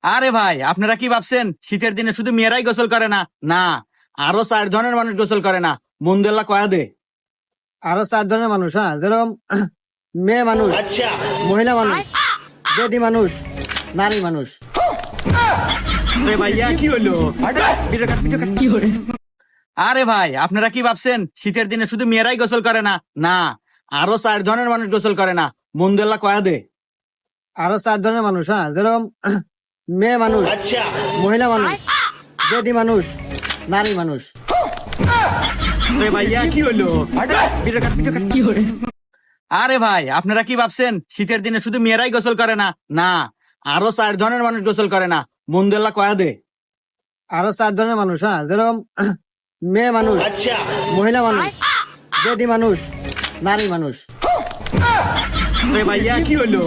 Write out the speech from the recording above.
আরে ভাই, আপনারা কি ভাবছেন শীতের দিনে শুধু মেয়েরাই গোসল করে না? না, আরো 4 ধরনের মানুষ গোসল করে না। মন্দেল্লা কয়া দে। আরো 4 ধরনের মানুষ, হ্যাঁ, যেরকম মেয়ে মানুষ, মহিলা মানুষ, বেদি মানুষ, নারী মানুষ। আরে ভাইয়া, কি হলো? আরে ভাই, আপনারা কি ভাবছেন শীতের দিনে শুধু মেয়েরাই গোসল করে না? না, আরো 4 ধরনের মানুষ গোসল করে না। মন্দেল্লা কয়া দে। আরো 4 ধরনের মানুষ, হ্যাঁ, যেরকম মেয়ে মানুষ, মহিলা মানুষ, বেদি মানুষ, নারী মানুষ। আরে ভাইয়া, কি হলো? আরে ভাই, আপনারা কি ভাবছেন শীতের দিনে শুধু মেয়েরাই গোসল করে না? না, আরো 4 ধরনের মানুষ গোসল করে না। মন্দেল্লা কয়া দে। আরো 4 ধরনের মানুষ, হ্যাঁ, যেরকম মেয়ে মানুষ, মহিলা মানুষ, বেদি মানুষ, নারী মানুষ। আরে ভাইয়া, কি হলো?